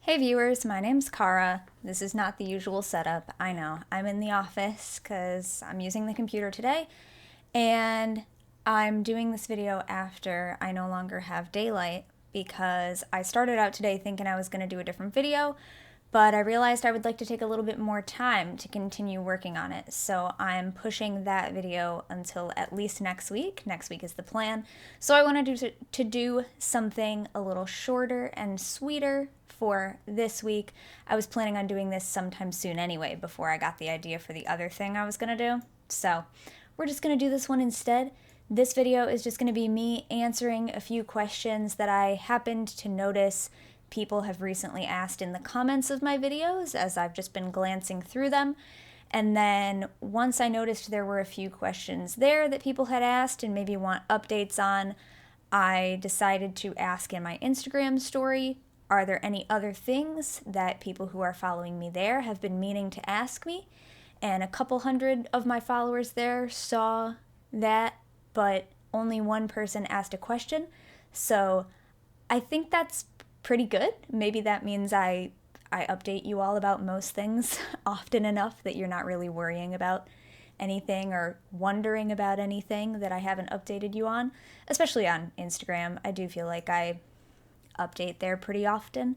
Hey viewers, my name's Cara. This is not the usual setup. I know. I'm in the office because I'm using the computer today, and I'm doing this video after I no longer have daylight because I started out today thinking I was going to do a different video, but I realized I would like to take a little bit more time to continue working on it. So I'm pushing that video until at least next week. Next week is the plan. So I wanted to do something a little shorter and sweeter for this week. I was planning on doing this sometime soon anyway, before I got the idea for the other thing I was going to do. So we're just going to do this one instead. This video is just going to be me answering a few questions that I happened to notice people have recently asked in the comments of my videos as I've just been glancing through them. And then once I noticed there were a few questions there that people had asked and maybe want updates on, I decided to ask in my Instagram story, are there any other things that people who are following me there have been meaning to ask me? And a couple hundred of my followers there saw that, but only one person asked a question. So I think that's pretty good. Maybe that means I update you all about most things often enough that you're not really worrying about anything or wondering about anything that I haven't updated you on, especially on Instagram. I do feel like I update there pretty often,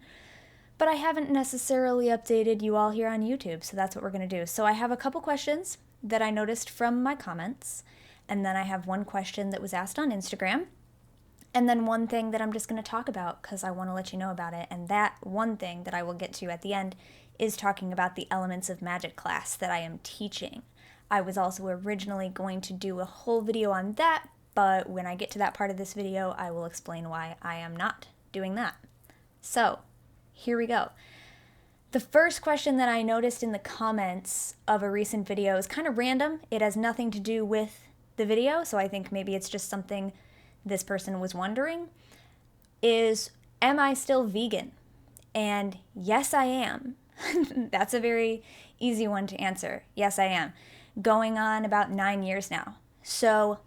but I haven't necessarily updated you all here on YouTube, so that's what we're going to do. So I have a couple questions that I noticed from my comments, and then I have one question that was asked on Instagram, and then one thing that I'm just going to talk about because I want to let you know about it. And that one thing that I will get to at the end is talking about the Elements of Magic class that I am teaching. I was also originally going to do a whole video on that, but when I get to that part of this video, I will explain why I am not doing that. So, here we go. The first question that I noticed in the comments of a recent video is kind of random. It has nothing to do with the video, so I think maybe it's just something this person was wondering, is, am I still vegan? And yes, I am. That's a very easy one to answer. Yes, I am. Going on about 9 years now. So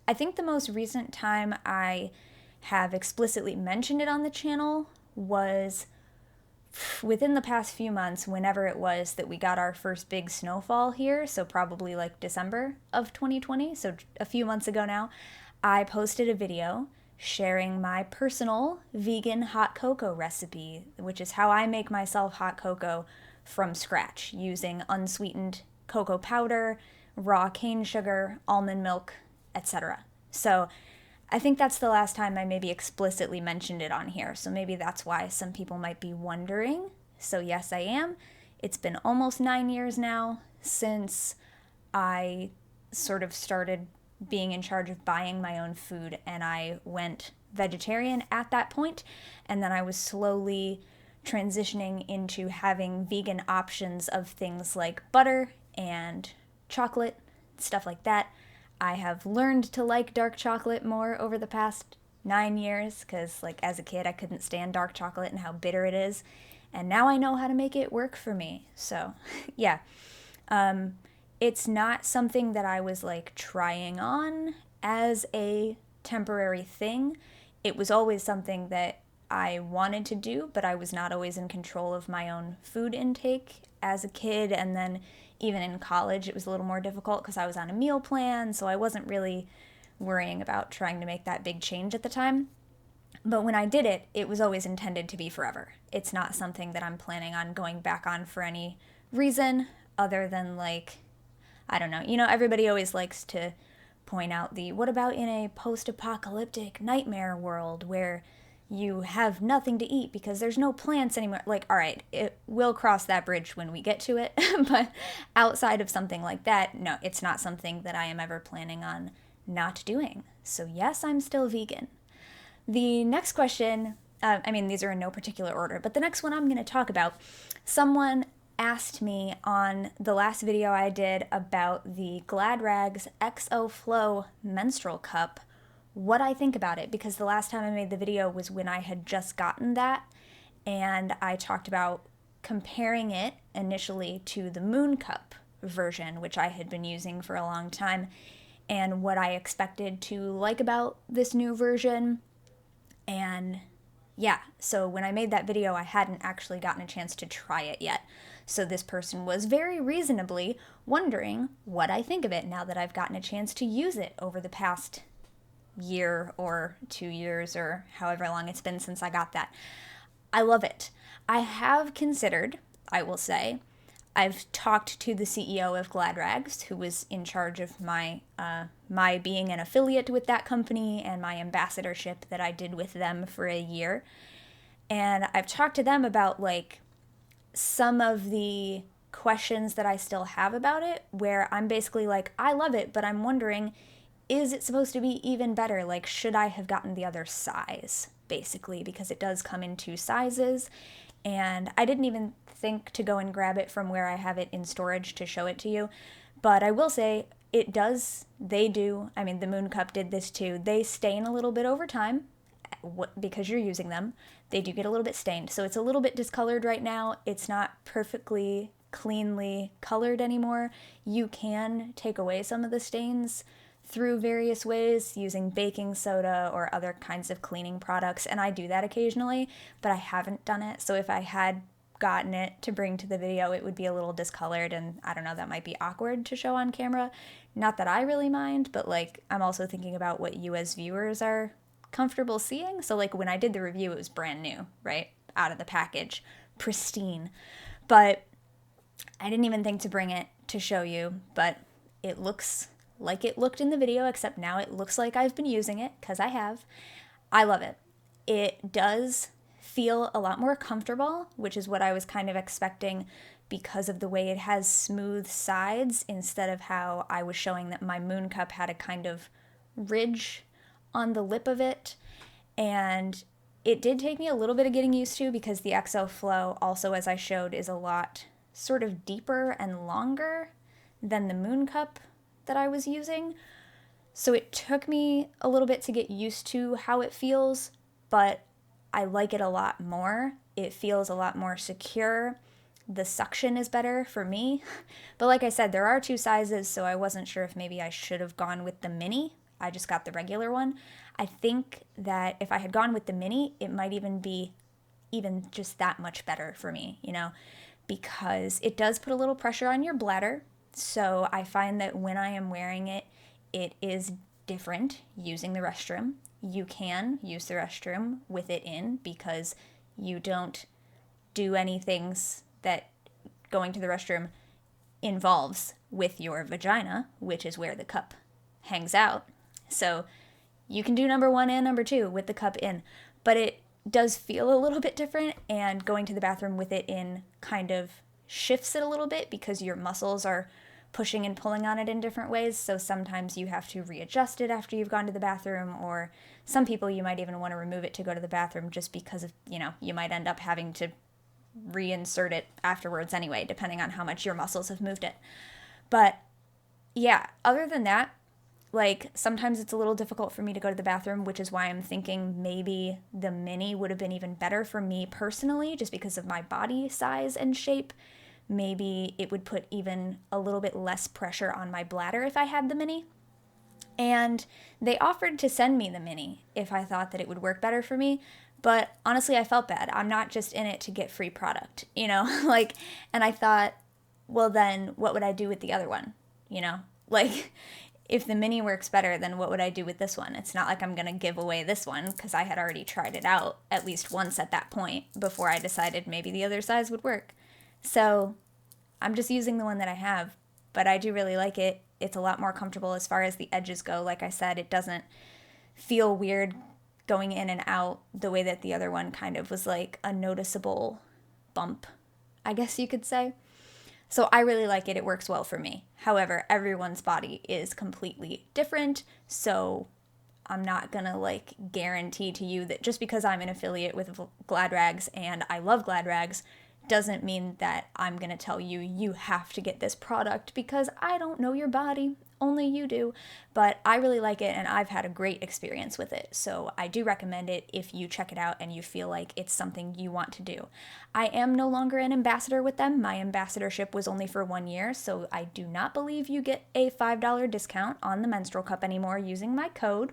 I think the most recent time I have explicitly mentioned it on the channel was within the past few months, whenever it was that we got our first big snowfall here, so probably like December of 2020, so a few months ago now, I posted a video sharing my personal vegan hot cocoa recipe, which is how I make myself hot cocoa from scratch using unsweetened cocoa powder, raw cane sugar, almond milk, etc. So I think that's the last time I maybe explicitly mentioned it on here, so maybe that's why some people might be wondering. So yes, I am. It's been almost 9 years now since I sort of started being in charge of buying my own food, and I went vegetarian at that point, and then I was slowly transitioning into having vegan options of things like butter and chocolate, stuff like that. I have learned to like dark chocolate more over the past 9 years because, like, as a kid, I couldn't stand dark chocolate and how bitter it is, and now I know how to make it work for me. So, yeah. It's not something that I was like trying on as a temporary thing. It was always something that I wanted to do, but I was not always in control of my own food intake as a kid. And then even in college, it was a little more difficult because I was on a meal plan, so I wasn't really worrying about trying to make that big change at the time. But when I did it, it was always intended to be forever. It's not something that I'm planning on going back on for any reason other than, like, I don't know. You know, everybody always likes to point out the what about in a post-apocalyptic nightmare world where you have nothing to eat because there's no plants anymore. Like, all right, it will cross that bridge when we get to it. But outside of something like that, no, it's not something that I am ever planning on not doing. So yes, I'm still vegan. The next question, these are in no particular order, but the next one I'm going to talk about, someone asked me on the last video I did about the Glad Rags XO Flo Menstrual Cup what I think about it, because the last time I made the video was when I had just gotten that, and I talked about comparing it initially to the Moon Cup version, which I had been using for a long time, and what I expected to like about this new version, and Yeah, so when I made that video, I hadn't actually gotten a chance to try it yet. So this person was very reasonably wondering what I think of it now that I've gotten a chance to use it over the past year or 2 years or however long it's been since I got that. I love it. I have considered, I will say, I've talked to the CEO of Glad Rags, who was in charge of my being an affiliate with that company and my ambassadorship that I did with them for a year. And I've talked to them about like some of the questions that I still have about it, where I'm basically like, I love it, but I'm wondering, is it supposed to be even better? Like, should I have gotten the other size, basically, because it does come in 2 sizes. And I didn't even think to go and grab it from where I have it in storage to show it to you. But I will say, it does, they do, I mean, the Moon Cup did this too. They stain a little bit over time because you're using them. They do get a little bit stained. So it's a little bit discolored right now. It's not perfectly cleanly colored anymore. You can take away some of the stains through various ways using baking soda or other kinds of cleaning products, and I do that occasionally, but I haven't done it. So if I had gotten it to bring to the video, it would be a little discolored, and I don't know, that might be awkward to show on camera. Not that I really mind, but like I'm also thinking about what you as viewers are comfortable seeing. So like when I did the review, it was brand new, right? Out of the package, pristine. But I didn't even think to bring it to show you, but it looks like it looked in the video, except now it looks like I've been using it, because I have. I love it. It does feel a lot more comfortable, which is what I was kind of expecting because of the way it has smooth sides instead of how I was showing that my Moon Cup had a kind of ridge on the lip of it. And it did take me a little bit of getting used to because the XO Flow also, as I showed, is a lot sort of deeper and longer than the Moon Cup that I was using. So it took me a little bit to get used to how it feels, but I like it a lot more. It feels a lot more secure. The suction is better for me. But like I said, there are 2 sizes, so I wasn't sure if maybe I should have gone with the mini. I just got the regular one. I think that if I had gone with the mini, it might even be even just that much better for me, because it does put a little pressure on your bladder. So I find that when I am wearing it, it is different using the restroom. You can use the restroom with it in because you don't do any things that going to the restroom involves with your vagina, which is where the cup hangs out. So you can do number 1 and number 2 with the cup in, but it does feel a little bit different, and going to the bathroom with it in kind of shifts it a little bit because your muscles are pushing and pulling on it in different ways. So sometimes you have to readjust it after you've gone to the bathroom, or some people you might even want to remove it to go to the bathroom just because of, you might end up having to reinsert it afterwards anyway, depending on how much your muscles have moved it. But yeah, other than that, like sometimes it's a little difficult for me to go to the bathroom, which is why I'm thinking maybe the mini would have been even better for me personally, just because of my body size and shape. Maybe it would put even a little bit less pressure on my bladder if I had the mini. And they offered to send me the mini if I thought that it would work better for me. But honestly, I felt bad. I'm not just in it to get free product, like, and I thought, well, then what would I do with the other one? Like, if the mini works better, then what would I do with this one? It's not like I'm going to give away this one because I had already tried it out at least once at that point before I decided maybe the other size would work. So I'm just using the one that I have, but I do really like it. It's a lot more comfortable as far as the edges go. Like I said, it doesn't feel weird going in and out the way that the other one kind of was like a noticeable bump, I guess you could say. So I really like it. It works well for me. However, everyone's body is completely different, so I'm not gonna like guarantee to you that just because I'm an affiliate with Glad Rags and I love Glad Rags doesn't mean that I'm gonna tell you you have to get this product, because I don't know your body, only you do. But I really like it and I've had a great experience with it, so I do recommend it if you check it out and you feel like it's something you want to do. I am no longer an ambassador with them. My ambassadorship was only for 1 year, so I do not believe you get a $5 discount on the menstrual cup anymore using my code.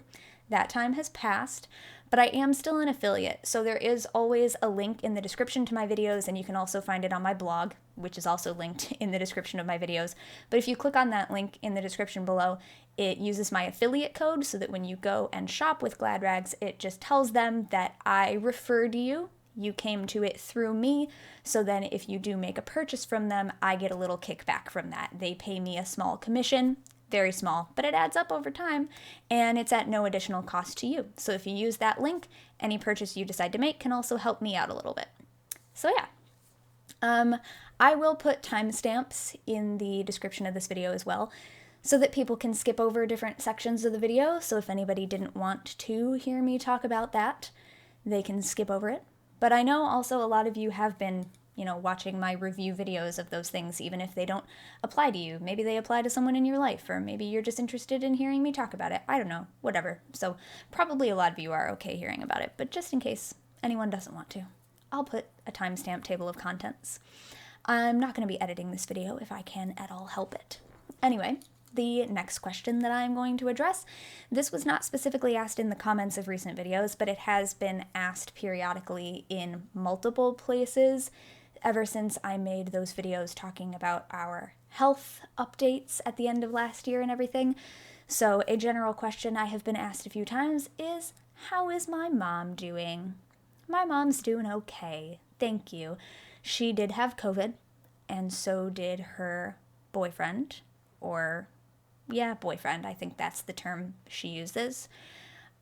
That time has passed, but I am still an affiliate, so there is always a link in the description to my videos, and you can also find it on my blog, which is also linked in the description of my videos. But if you click on that link in the description below, it uses my affiliate code so that when you go and shop with Glad Rags, it just tells them that I referred you. You came to it through me, so then if you do make a purchase from them, I get a little kickback from that. They pay me a small commission, very small, but it adds up over time, and it's at no additional cost to you. So if you use that link, any purchase you decide to make can also help me out a little bit. So yeah, I will put timestamps in the description of this video as well, so that people can skip over different sections of the video. So if anybody didn't want to hear me talk about that, they can skip over it. But I know also a lot of you have been, watching my review videos of those things, even if they don't apply to you. Maybe they apply to someone in your life, or maybe you're just interested in hearing me talk about it. I don't know, whatever. So probably a lot of you are okay hearing about it, but just in case anyone doesn't want to, I'll put a timestamp table of contents. I'm not going to be editing this video if I can at all help it. Anyway, the next question that I'm going to address, this was not specifically asked in the comments of recent videos, but it has been asked periodically in multiple places ever since I made those videos talking about our health updates at the end of last year and everything. So a general question I have been asked a few times is, how is my mom doing? My mom's doing okay, thank you. She did have COVID, and so did her boyfriend, boyfriend, I think that's the term she uses.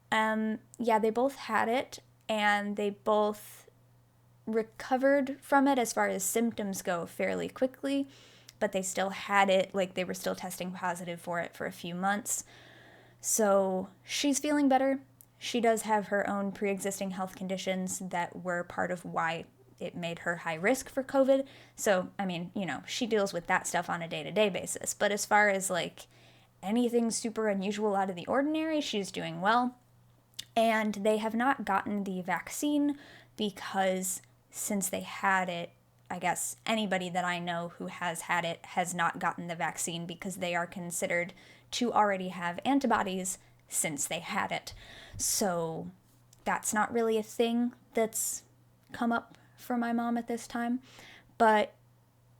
They both had it, and they both recovered from it as far as symptoms go fairly quickly, but they still had it, they were still testing positive for it for a few months. So she's feeling better. She does have her own pre-existing health conditions that were part of why it made her high risk for COVID. So, she deals with that stuff on a day-to-day basis. But as far as anything super unusual out of the ordinary, she's doing well. And they have not gotten the vaccine because since they had it, I guess anybody that I know who has had it has not gotten the vaccine because they are considered to already have antibodies since they had it. So that's not really a thing that's come up for my mom at this time. But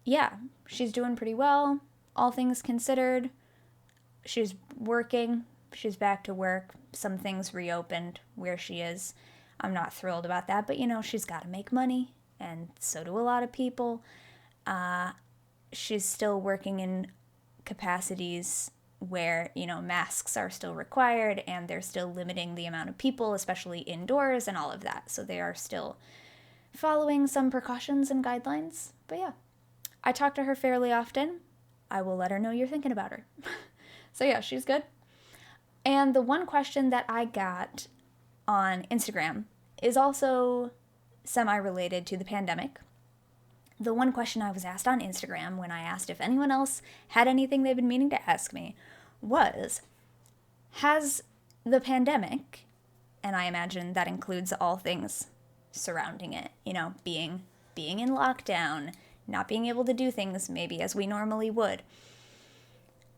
yeah, she's doing pretty well, all things considered. She's working, she's back to work, some things reopened where she is. I'm not thrilled about that, but she's got to make money, and so do a lot of people. She's still working in capacities where, masks are still required, and they're still limiting the amount of people, especially indoors and all of that. So they are still following some precautions and guidelines. But yeah, I talk to her fairly often. I will let her know you're thinking about her. So yeah, she's good. And the one question that I got on Instagram is also semi-related to the pandemic. The one question I was asked on Instagram when I asked if anyone else had anything they've been meaning to ask me was, has the pandemic, and I imagine that includes all things surrounding it, being in lockdown, not being able to do things maybe as we normally would,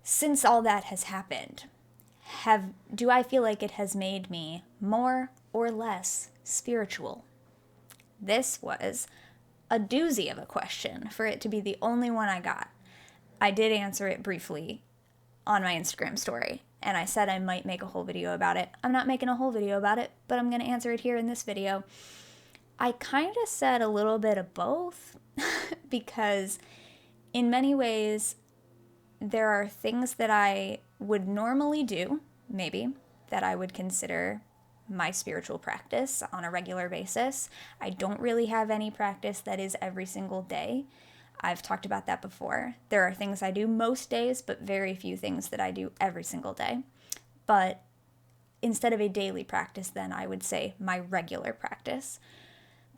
since all that has happened, do I feel like it has made me more or less spiritual? This was a doozy of a question for it to be the only one I got. I did answer it briefly on my Instagram story, and I said I might make a whole video about it. I'm not making a whole video about it, but I'm going to answer it here in this video. I kind of said a little bit of both because in many ways there are things that I would normally do, maybe, that I would consider my spiritual practice on a regular basis. I don't really have any practice that is every single day. I've talked about that before. There are things I do most days, but very few things that I do every single day. But instead of a daily practice, then I would say my regular practice.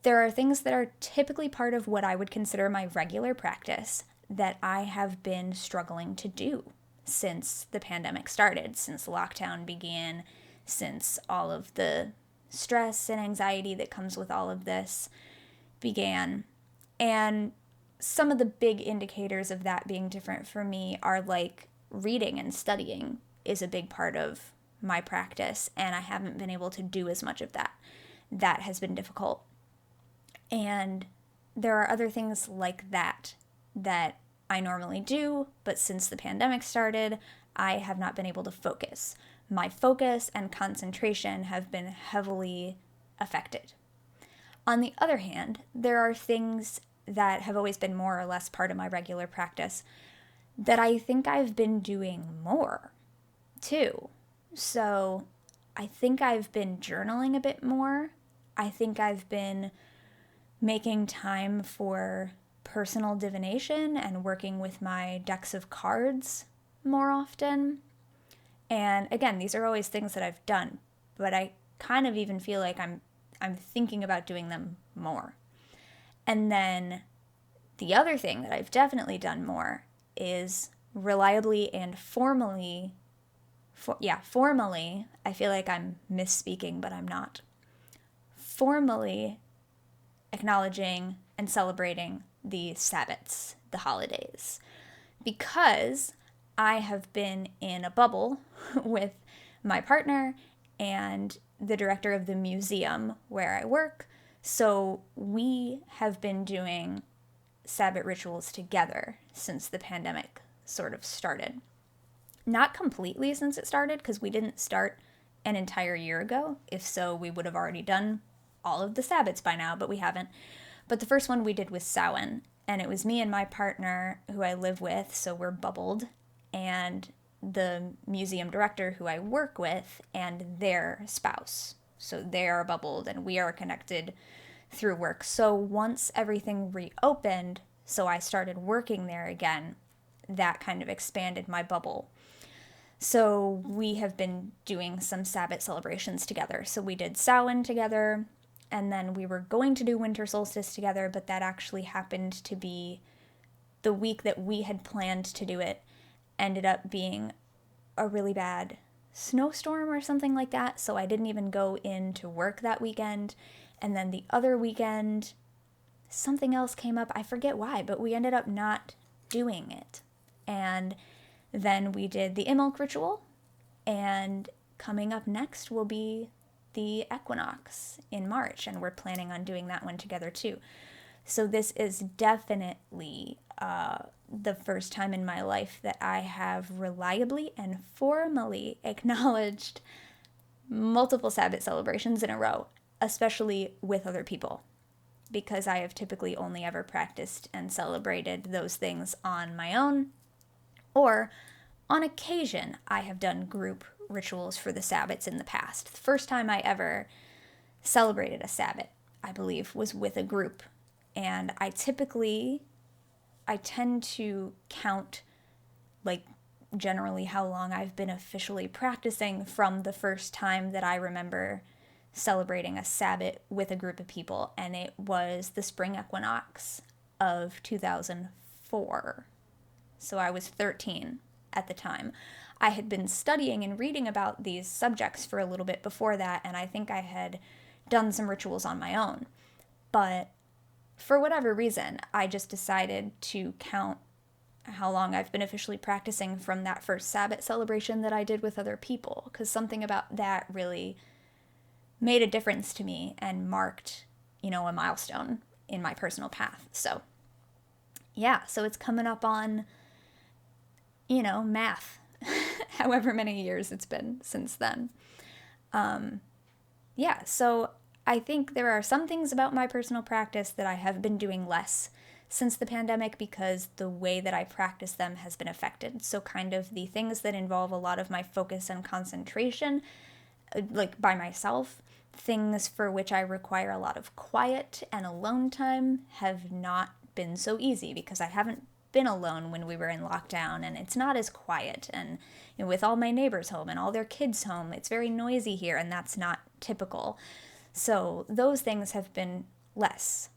There are things that are typically part of what I would consider my regular practice that I have been struggling to do since the pandemic started, since lockdown began, since all of the stress and anxiety that comes with all of this began. And some of the big indicators of that being different for me are reading and studying is a big part of my practice, and I haven't been able to do as much of that. That has been difficult. And there are other things like that that I normally do, but since the pandemic started, I have not been able to focus. My focus and concentration have been heavily affected. On the other hand, there are things that have always been more or less part of my regular practice that I think I've been doing more too. So I think I've been journaling a bit more. I think I've been making time for personal divination and working with my decks of cards more often. And again, these are always things that I've done, but I kind of even feel like I'm thinking about doing them more. And then the other thing that I've definitely done more is reliably and formally, formally, I feel like I'm misspeaking, but I'm not. Formally acknowledging and celebrating the Sabbats, the holidays, because I have been in a bubble with my partner and the director of the museum where I work. So we have been doing Sabbat rituals together since the pandemic sort of started. Not completely since it started, because we didn't start an entire year ago. If so, we would have already done all of the Sabbats by now, but we haven't. But the first one we did was Samhain, and it was me and my partner who I live with, so we're bubbled, and the museum director who I work with and their spouse. So they are bubbled and we are connected through work. So once everything reopened, so I started working there again, that kind of expanded my bubble. So we have been doing some Sabbat celebrations together. So we did Samhain together, and then we were going to do winter solstice together, but that actually happened to be the week that we had planned to do it, ended up being a really bad snowstorm or something like that, so I didn't even go into work that weekend. And then the other weekend, something else came up. I forget why, but we ended up not doing it. And then we did the Imbolc ritual, and coming up next will be the equinox in March, and we're planning on doing that one together too. So this is definitely the first time in my life that I have reliably and formally acknowledged multiple Sabbat celebrations in a row, especially with other people, because I have typically only ever practiced and celebrated those things on my own, or on occasion I have done group rituals for the Sabbats in the past. The first time I ever celebrated a Sabbat, I believe, was with a group, and I tend to count, like, generally how long I've been officially practicing from the first time that I remember celebrating a Sabbat with a group of people, and it was the spring equinox of 2004. So I was 13 at the time. I had been studying and reading about these subjects for a little bit before that, and I think I had done some rituals on my own. But for whatever reason, I just decided to count how long I've been officially practicing from that first Sabbat celebration that I did with other people, because something about that really made a difference to me and marked, a milestone in my personal path. So, yeah, so it's coming up on, math, however many years it's been since then. So I think there are some things about my personal practice that I have been doing less since the pandemic because the way that I practice them has been affected. So kind of the things that involve a lot of my focus and concentration, like by myself, things for which I require a lot of quiet and alone time have not been so easy because I haven't been alone when we were in lockdown, and it's not as quiet. And with all my neighbors home and all their kids home, it's very noisy here, and that's not typical. So those things have been less.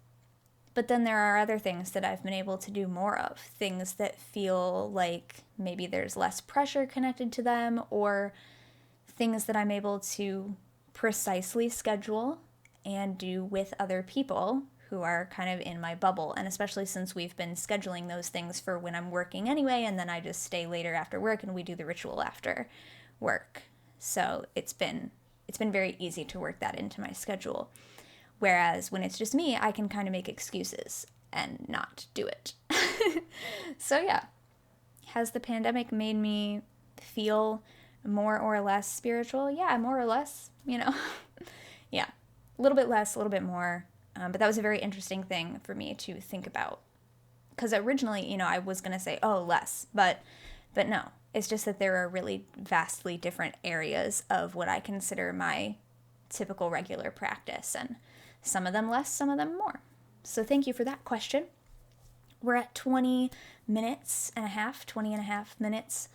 But then there are other things that I've been able to do more of, things that feel like maybe there's less pressure connected to them, or things that I'm able to precisely schedule and do with other people who are kind of in my bubble. And especially since we've been scheduling those things for when I'm working anyway, and then I just stay later after work and we do the ritual after work. So it's been very easy to work that into my schedule. Whereas when it's just me, I can kind of make excuses and not do it. So yeah, has the pandemic made me feel more or less spiritual? Yeah, more or less, Yeah, a little bit less, a little bit more. But that was a very interesting thing for me to think about. Because originally, I was going to say, oh, less. But no, it's just that there are really vastly different areas of what I consider my typical regular practice. And some of them less, some of them more. So thank you for that question. We're at 20 and a half minutes.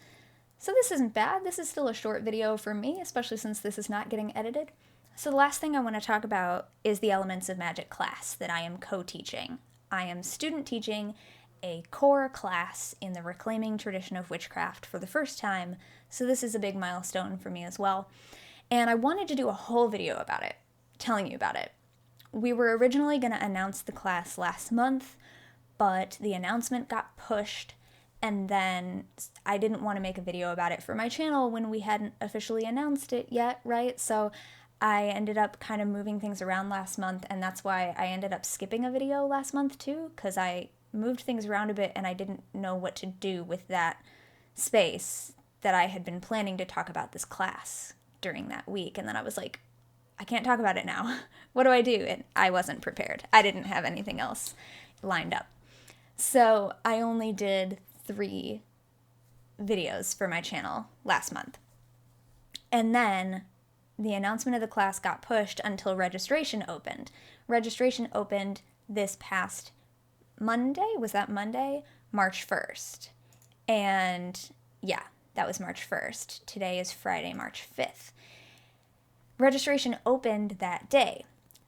So this isn't bad. This is still a short video for me, especially since this is not getting edited. So the last thing I want to talk about is the Elements of Magic class that I am co-teaching. I am student teaching a core class in the Reclaiming Tradition of Witchcraft for the first time, so this is a big milestone for me as well. And I wanted to do a whole video about it, telling you about it. We were originally going to announce the class last month, but the announcement got pushed, and then I didn't want to make a video about it for my channel when we hadn't officially announced it yet, right? So I ended up kind of moving things around last month, and that's why I ended up skipping a video last month too, because I moved things around a bit and I didn't know what to do with that space that I had been planning to talk about this class during that week. And then I was like, I can't talk about it now. What do I do? And I wasn't prepared. I didn't have anything else lined up. So I only did 3 videos for my channel last month. And then the announcement of the class got pushed until registration opened. Registration opened this past Monday. Was that Monday? March 1st. And yeah, that was March 1st. Today is Friday, March 5th. Registration opened that day.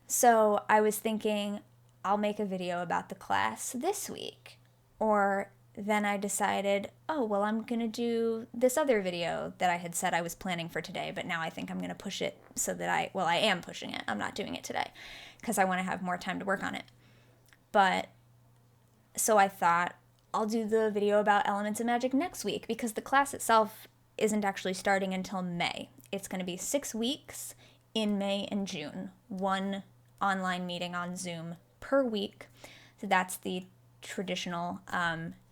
So I was thinking I'll make a video about the class this week. Or then I decided, oh, well, I'm going to do this other video that I had said I was planning for today, but now I think I'm going to push it so that I am pushing it. I'm not doing it today because I want to have more time to work on it. But so I thought I'll do the video about Elements of Magic next week because the class itself isn't actually starting until May. It's going to be 6 weeks in May and June, 1 online meeting on Zoom per week. So that's the traditional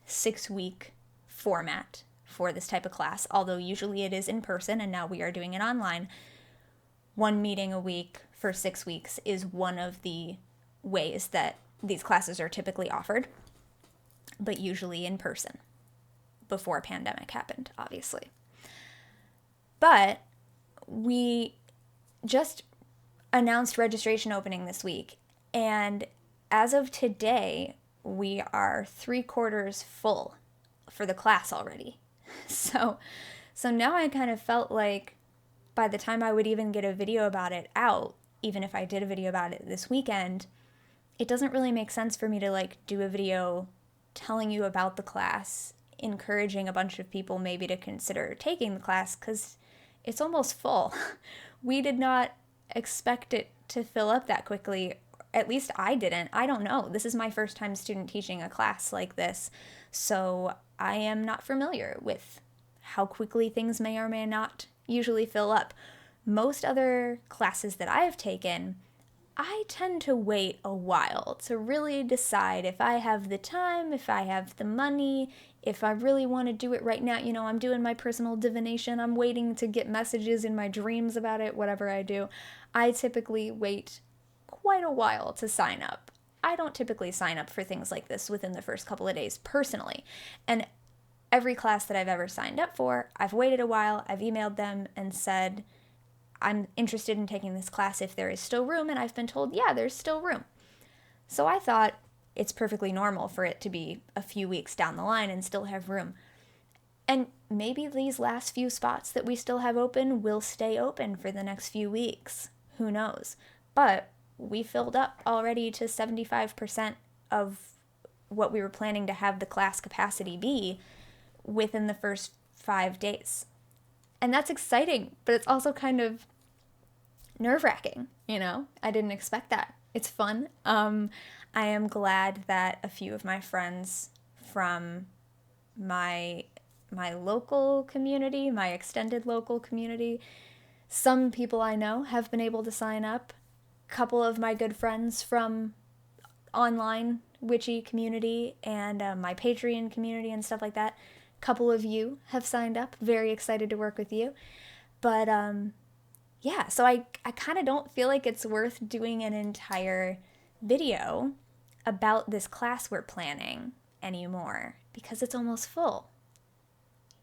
6-week format for this type of class, although usually it is in person and now we are doing it online. 1 meeting a week for 6 weeks is one of the ways that these classes are typically offered, but usually in person before a pandemic happened, obviously. But we just announced registration opening this week, and as of today, we are 3/4 full for the class already. So now I kind of felt like by the time I would even get a video about it out, even if I did a video about it this weekend, it doesn't really make sense for me to do a video telling you about the class, encouraging a bunch of people maybe to consider taking the class, because it's almost full. We did not expect it to fill up that quickly. At least I didn't. I don't know. This is my first time student teaching a class like this, so I am not familiar with how quickly things may or may not usually fill up. Most other classes that I have taken, I tend to wait a while to really decide if I have the time, if I have the money, if I really want to do it right now. I'm doing my personal divination. I'm waiting to get messages in my dreams about it, whatever I do. I typically wait quite a while to sign up. I don't typically sign up for things like this within the first couple of days personally. And every class that I've ever signed up for, I've waited a while, I've emailed them and said, I'm interested in taking this class if there is still room, and I've been told, yeah, there's still room. So I thought it's perfectly normal for it to be a few weeks down the line and still have room. And maybe these last few spots that we still have open will stay open for the next few weeks. Who knows? But we filled up already to 75% of what we were planning to have the class capacity be within the first 5 days. And that's exciting, but it's also kind of nerve-wracking, I didn't expect that. It's fun. I am glad that a few of my friends from my local community, my extended local community, Some people I know have been able to sign up. A couple of my good friends from online witchy community and my Patreon community and stuff like that. A couple of you have signed up. Very excited to work with you. But yeah, so I kind of don't feel like it's worth doing an entire video about this class we're planning anymore because it's almost full.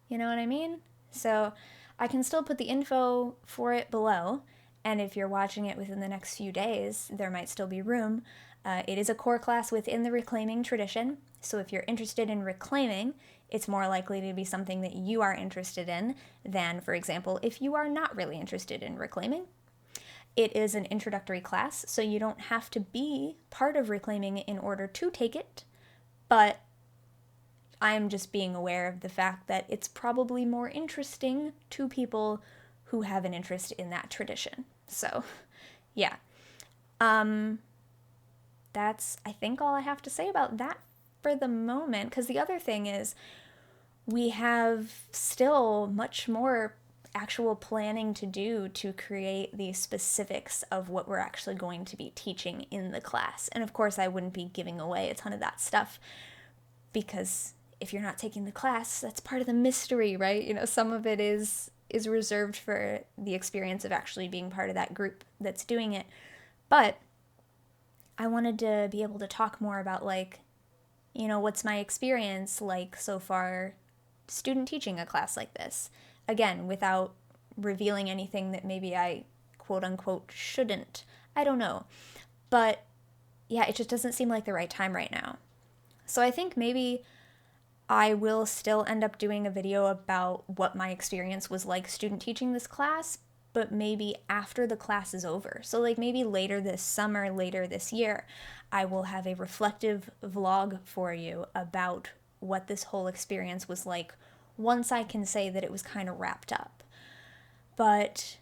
You know what I mean? So I can still put the info for it below, and if you're watching it within the next few days, there might still be room. It is a core class within the reclaiming tradition, so if you're interested in reclaiming, it's more likely to be something that you are interested in than, for example, if you are not really interested in reclaiming. It is an introductory class, so you don't have to be part of reclaiming in order to take it, but I'm just being aware of the fact that it's probably more interesting to people who have an interest in that tradition. So, yeah. That's, I think, all I have to say about that for the moment, because the other thing is we have still much more actual planning to do to create the specifics of what we're actually going to be teaching in the class. And of course, I wouldn't be giving away a ton of that stuff because if you're not taking the class, that's part of the mystery, right? You know, some of it is reserved for the experience of actually being part of that group that's doing it. But I wanted to be able to talk more about, like, you know, what's my experience like so far student teaching a class like this. Again, without revealing anything that maybe I quote unquote shouldn't. I don't know. But yeah, it just doesn't seem like the right time right now. So I think maybe I will still end up doing a video about what my experience was like student teaching this class, but maybe after the class is over. So like maybe later this summer, later this year, I will have a reflective vlog for you about what this whole experience was like once I can say that it was kind of wrapped up. But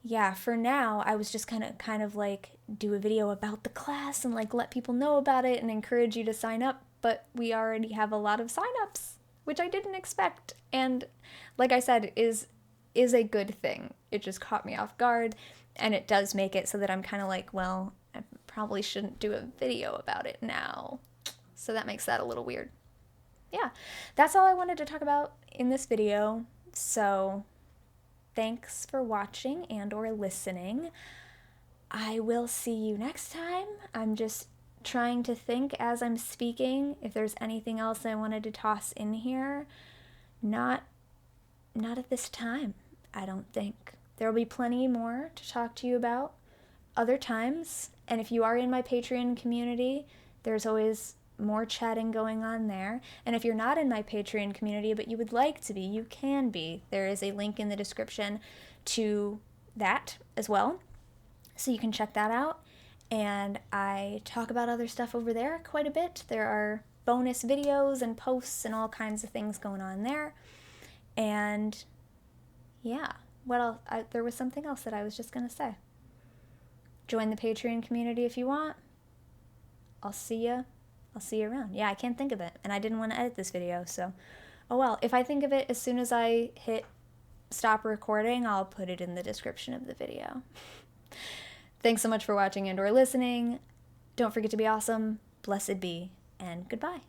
yeah, for now, I was just kind of like do a video about the class and like let people know about it and encourage you to sign up, but we already have a lot of signups, which I didn't expect. And like I said, is a good thing. It just caught me off guard, and it does make it so that I'm kind of like, well, I probably shouldn't do a video about it now. So that makes that a little weird. Yeah, that's all I wanted to talk about in this video. So thanks for watching and or listening. I will see you next time. I'm just trying to think as I'm speaking if there's anything else I wanted to toss in here. Not at this time, I don't think. There will be plenty more to talk to you about other times. And if you are in my Patreon community, there's always more chatting going on there. And if you're not in my Patreon community but you would like to be, you can be. There is a link in the description to that as well, so you can check that out. And I talk about other stuff over there quite a bit. There are bonus videos and posts and all kinds of things going on there. And yeah, what else? There was something else that I was just going to say. Join the Patreon community if you want. I'll see you around. Yeah, I can't think of it, and I didn't want to edit this video, so oh well. If I think of it as soon as I hit stop recording, I'll put it in the description of the video. Thanks so much for watching and or listening. Don't forget to be awesome, blessed be, and goodbye.